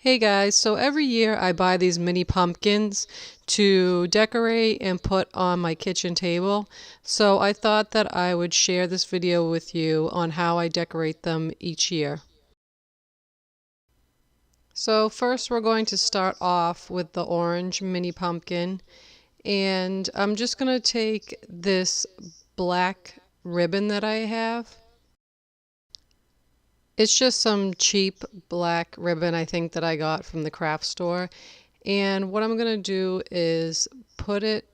Hey guys, so every year I buy these mini pumpkins to decorate and put on my kitchen table. So I thought that I would share this video with you on how I decorate them each year. So first we're going to start off with the orange mini pumpkin, and I'm just going to take this black ribbon that I have. It's just some cheap black ribbon I think that I got from the craft store. And what I'm going to do is put it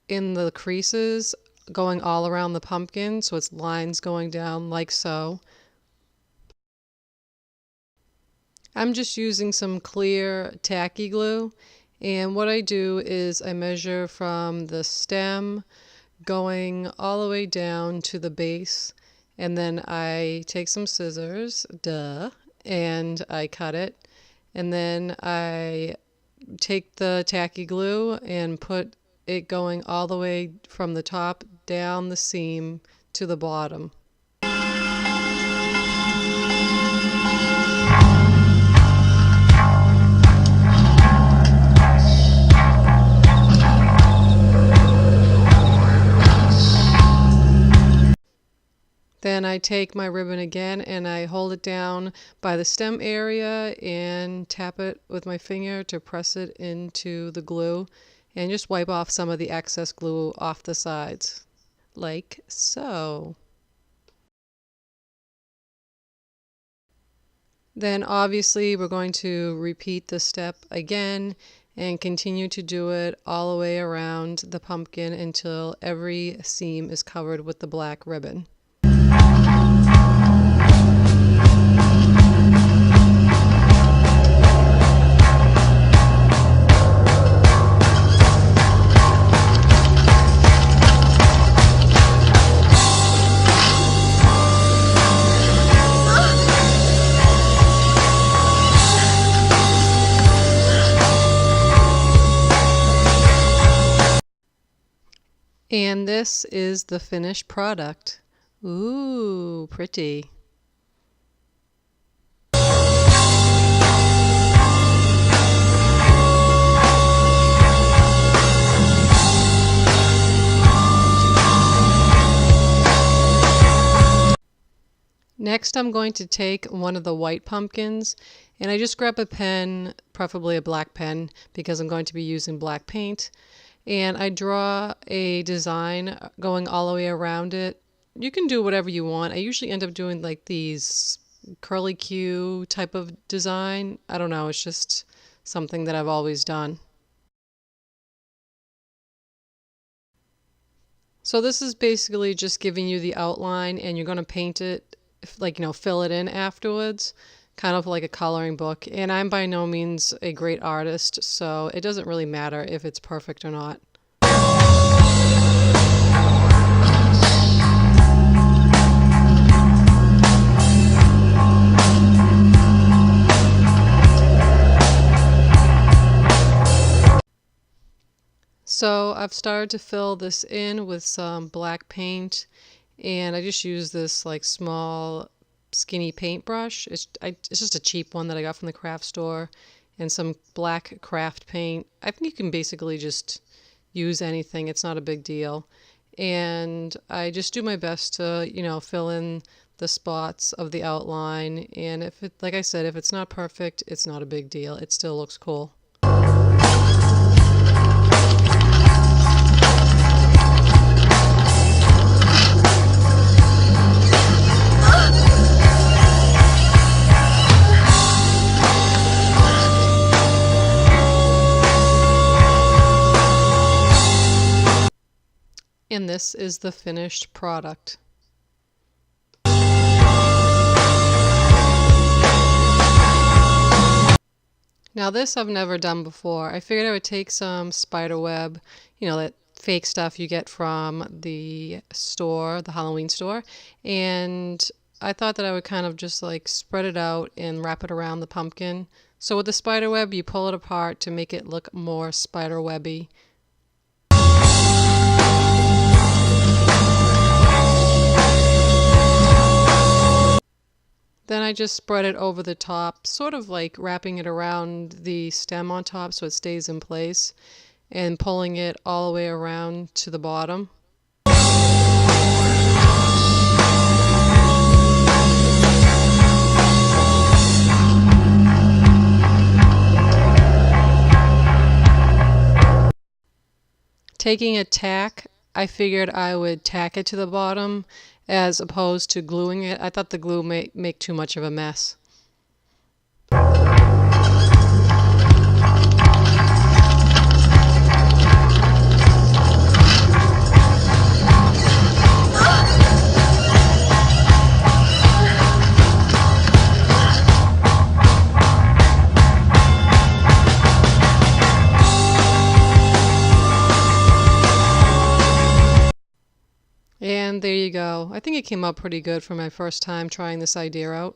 in the creases going all around the pumpkin, so it's lines going down like so. I'm just using some clear tacky glue, and what I do is I measure from the stem going all the way down to the base, and then I take some scissors, and I cut it, and then I take the tacky glue and put it going all the way from the top down the seam to the bottom. Then I take my ribbon again and I hold it down by the stem area and tap it with my finger to press it into the glue and just wipe off some of the excess glue off the sides, like so. Then obviously we're going to repeat the step again and continue to do it all the way around the pumpkin until every seam is covered with the black ribbon. And this is the finished product. Ooh, pretty. Next, I'm going to take one of the white pumpkins and I just grab a pen, preferably a black pen, because I'm going to be using black paint. And I draw a design going all the way around it. You can do whatever you want. I usually end up doing like these curly Q type of design. I don't know, it's just something that I've always done. So this is basically just giving you the outline, and you're going to paint it, like, fill it in afterwards, kind of like a coloring book. And I'm by no means a great artist, so it doesn't really matter if it's perfect or not. So I've started to fill this in with some black paint, and I just use this like small skinny paintbrush. It's just a cheap one that I got from the craft store, and some black craft paint. I think you can basically just use anything. It's not a big deal. And I just do my best to, fill in the spots of the outline. And if it, like I said, if it's not perfect, it's not a big deal. It still looks cool. And this is the finished product. Now this I've never done before. I figured I would take some spider web, that fake stuff you get from the store, the Halloween store, and I thought that I would kind of just like spread it out and wrap it around the pumpkin. So with the spider web, you pull it apart to make it look more spider webby. Then I just spread it over the top, sort of like wrapping it around the stem on top so it stays in place, and pulling it all the way around to the bottom. Taking a tack, I figured I would tack it to the bottom as opposed to gluing it. I thought the glue may make too much of a mess. And there you go. I think it came out pretty good for my first time trying this idea out.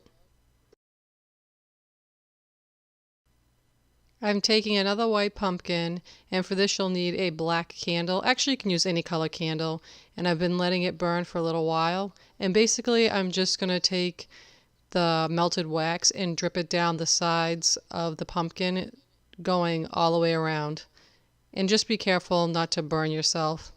I'm taking another white pumpkin, and for this you'll need a black candle. Actually, you can use any color candle, and I've been letting it burn for a little while. And basically, I'm just going to take the melted wax and drip it down the sides of the pumpkin, going all the way around. And just be careful not to burn yourself.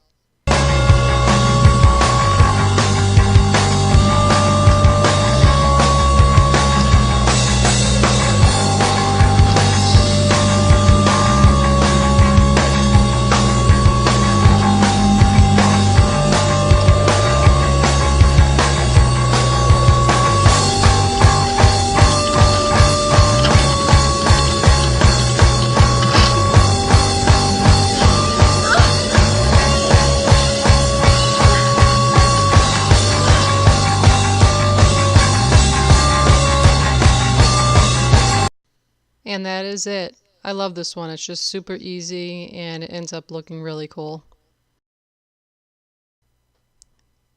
And that is it. I love this one. It's just super easy and it ends up looking really cool.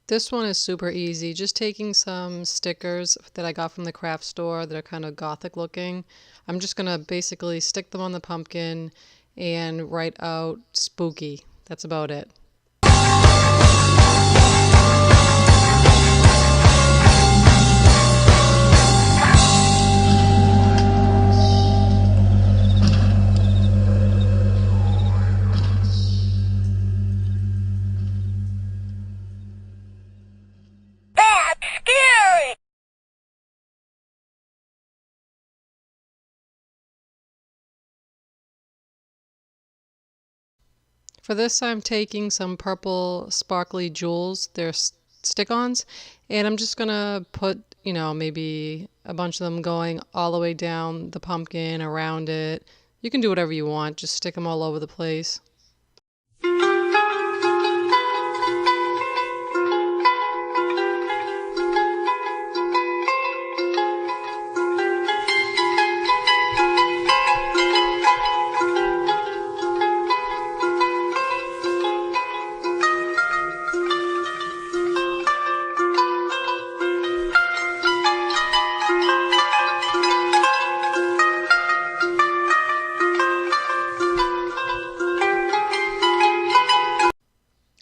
This one is super easy. Just taking some stickers that I got from the craft store that are kind of gothic looking. I'm just going to basically stick them on the pumpkin and write out spooky. That's about it. For this, I'm taking some purple sparkly jewels. They're stick-ons, and I'm just gonna put, maybe a bunch of them going all the way down the pumpkin, around it. You can do whatever you want. Just stick them all over the place.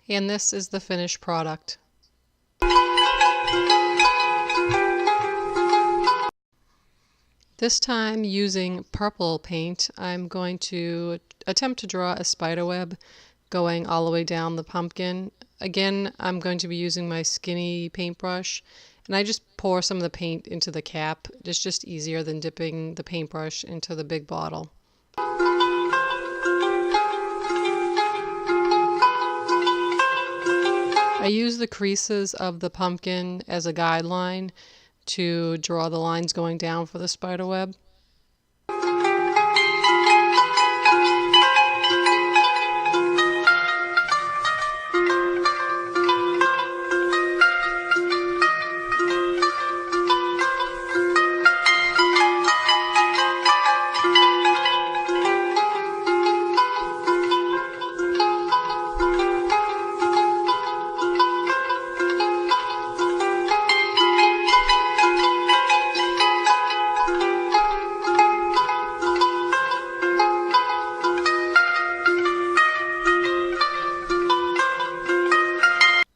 And this is the finished product. This time, using purple paint, I'm going to attempt to draw a spider web going all the way down the pumpkin. Again, I'm going to be using my skinny paintbrush, and I just pour some of the paint into the cap. It's just easier than dipping the paintbrush into the big bottle. I use the creases of the pumpkin as a guideline to draw the lines going down for the spider web.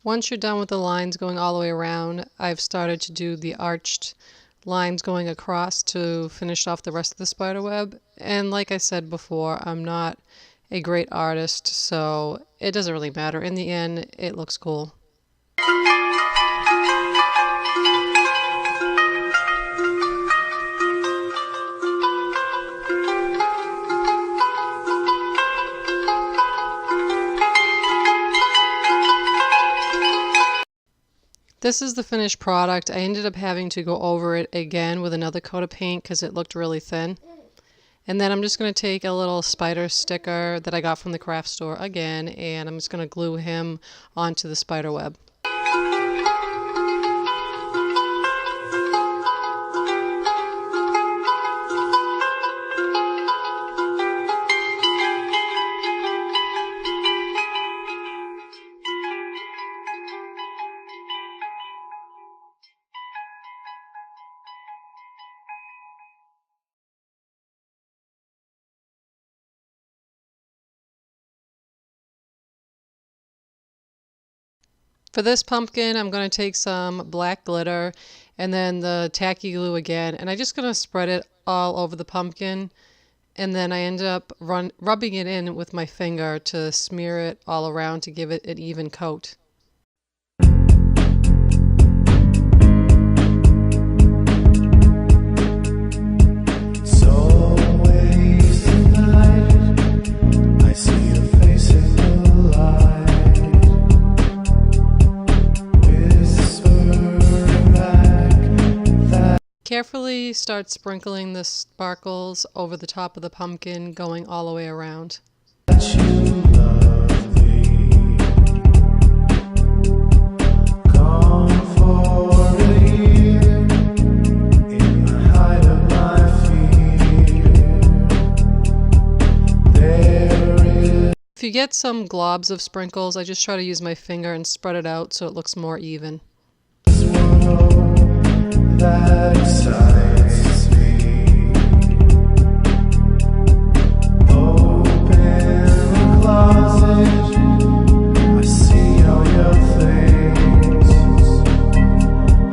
Once you're done with the lines going all the way around, I've started to do the arched lines going across to finish off the rest of the spider web. And like I said before, I'm not a great artist, so it doesn't really matter. In the end, it looks cool. This is the finished product. I ended up having to go over it again with another coat of paint because it looked really thin. And then I'm just going to take a little spider sticker that I got from the craft store again, and I'm just going to glue him onto the spider web. For this pumpkin, I'm going to take some black glitter and then the tacky glue again, and I'm just going to spread it all over the pumpkin, and then I end up rubbing it in with my finger to smear it all around to give it an even coat. Carefully start sprinkling the sparkles over the top of the pumpkin, going all the way around. If you get some globs of sprinkles, I just try to use my finger and spread it out so it looks more even. That excites me. Open the closet, I see all your things.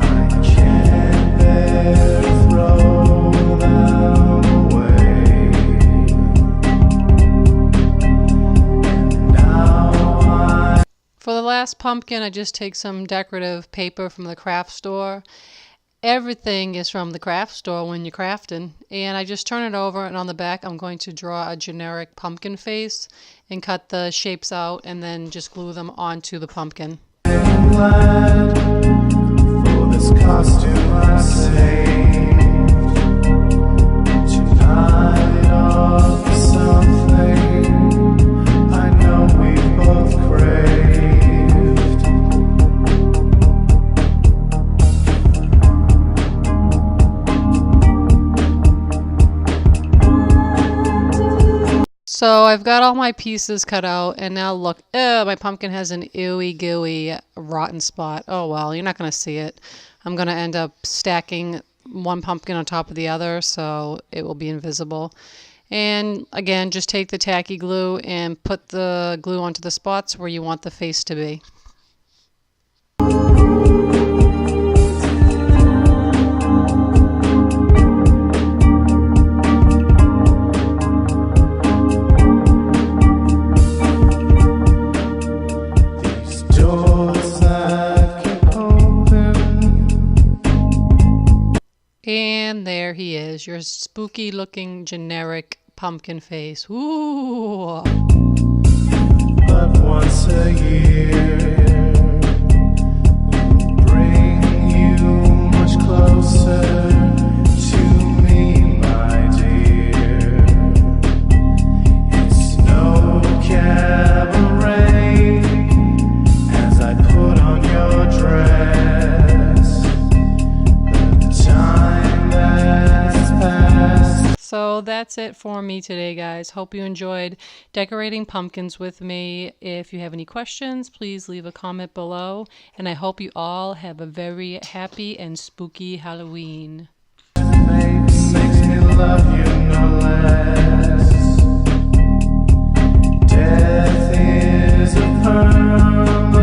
I can't bear to throw them away. And now for the last pumpkin, I just take some decorative paper from the craft store. Everything is from the craft store when you're crafting, and I just turn it over, and on the back I'm going to draw a generic pumpkin face and cut the shapes out and then just glue them onto the pumpkin. I'm glad for this costume I saved. Tonight off something I know we both crave. So I've got all my pieces cut out, and now look, my pumpkin has an ooey gooey rotten spot. Oh well, you're not going to see it. I'm going to end up stacking one pumpkin on top of the other, so it will be invisible. And again, just take the tacky glue and put the glue onto the spots where you want the face to be. And there he is, your spooky looking generic pumpkin face. Ooh. But once a year will bring you much closer to me, my dear. It's no cabaret as I put on your dress. So that's it for me today, guys. Hope you enjoyed decorating pumpkins with me. If you have any questions, please leave a comment below. And I hope you all have a very happy and spooky Halloween. Makes me love you no less. Death is a permanent